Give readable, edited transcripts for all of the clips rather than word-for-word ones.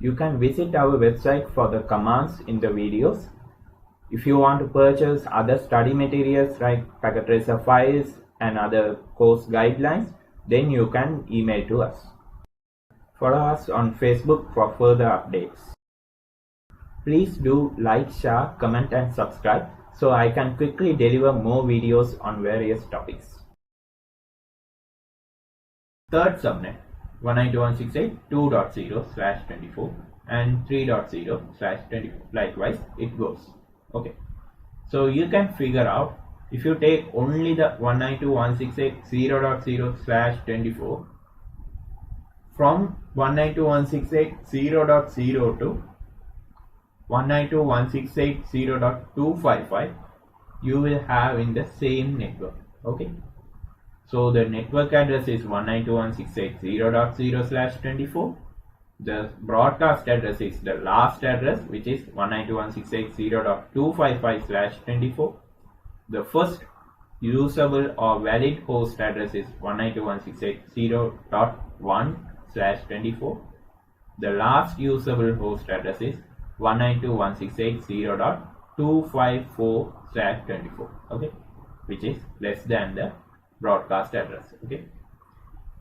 You can visit our website for the commands in the videos. If you want to purchase other study materials like packet tracer files and other course guidelines, then you can email to us. Follow us on Facebook for further updates. Please do like, share, comment and subscribe so I can quickly deliver more videos on various topics. Third subnet 192.168.2.0/24 and 3.0/24. Likewise it goes. Okay, so you can figure out if you take only the 192.168.0.0/24 from 192.168.0.0 to 192.168.0.255, you will have in the same network. Okay, so the network address is 192.168.0.0/24. The broadcast address is the last address, which is 192.168.0.255/24. The first usable or valid host address is 192.168.0.1/24. The last usable host address is 192.168.0.254/24. Okay, which is less than the broadcast address. Okay,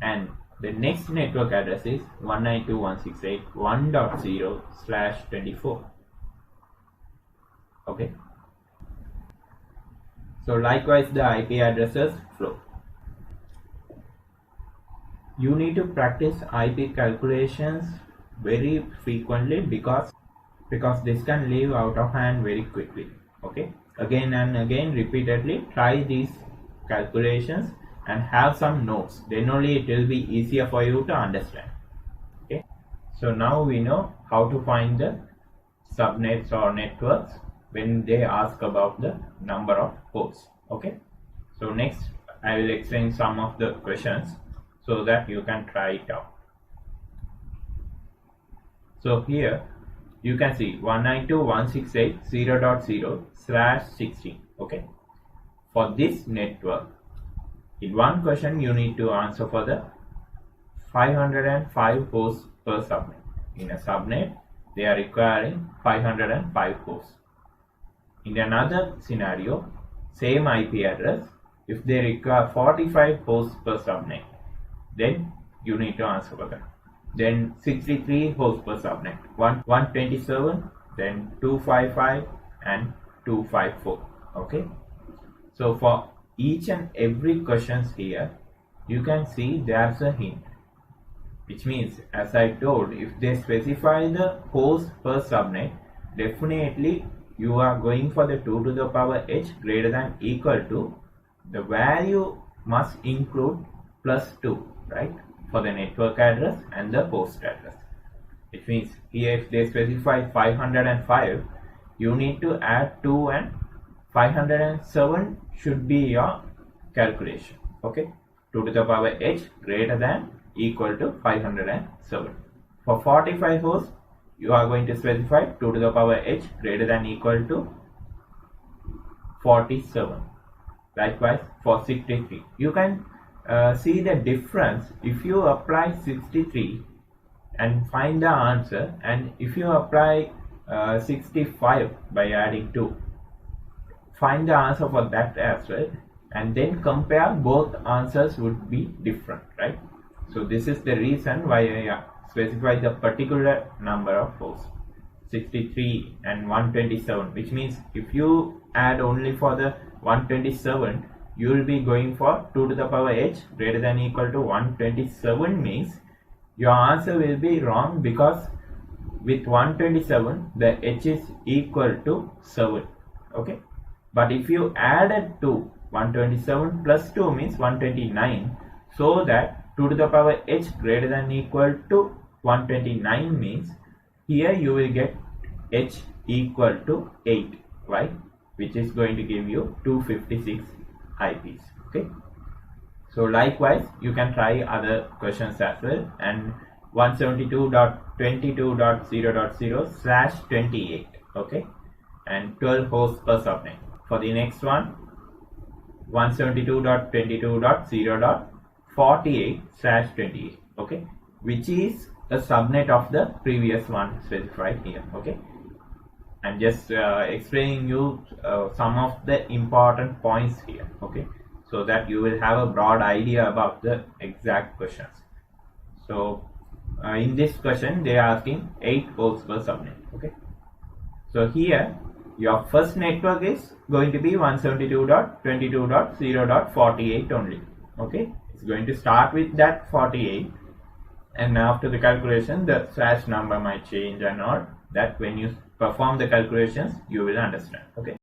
and the next network address is 192.168.1.0/24. Okay, so likewise the IP addresses flow. You need to practice IP calculations very frequently because this can leave out of hand very quickly. Okay, again and again repeatedly try these calculations and have some notes, then only it will be easier for you to understand. Okay, so now we know how to find the subnets or networks when they ask about the number of hosts. Okay, so next I will explain some of the questions so that you can try it out. So here you can see 192.168.0.0/16. Okay, for this network, in one question you need to answer for the 505 hosts per subnet. In a subnet, they are requiring 505 hosts. In another scenario, same IP address, if they require 45 hosts per subnet, then you need to answer for that. Then 63 hosts per subnet, 127, then 255 and 254. Okay, so for each and every questions here, you can see there's a hint, which means, as I told, if they specify the host per subnet, definitely you are going for the 2 to the power h greater than equal to, the value must include +2, right, for the network address and the host address. It means here if they specify 505, you need to add 2 and 507 should be your calculation. Okay, 2 to the power h greater than equal to 507. For 45 hosts, you are going to specify 2 to the power h greater than equal to 47. Likewise for 63, you can see the difference if you apply 63 and find the answer, and if you apply 65 by adding 2, find the answer for that as well, and then compare, both answers would be different, right? So this is the reason why I specify the particular number of hosts, 63 and 127, which means if you add only for the 127, you will be going for 2 to the power h greater than equal to 127, means your answer will be wrong, because with 127 the h is equal to 7. Okay, but if you added 2, 127 plus 2 means 129, so that 2 to the power h greater than equal to 129 means here you will get h equal to 8, right, which is going to give you 256 IPs. Okay, so likewise you can try other questions as well, and 172.22.0.0/28. okay, and 12 hosts per subnet. For the next one, 172.22.0.48/28, okay, which is a subnet of the previous one specified here. Okay, I'm just explaining you some of the important points here. Okay, so that you will have a broad idea about the exact questions. So in this question they are asking 8 hosts per subnet. Okay, so here your first network is going to be 172.22.0.48 only. Okay, it's going to start with that 48, and after the calculation the slash number might change and all that. When you perform the calculations you will understand. Okay.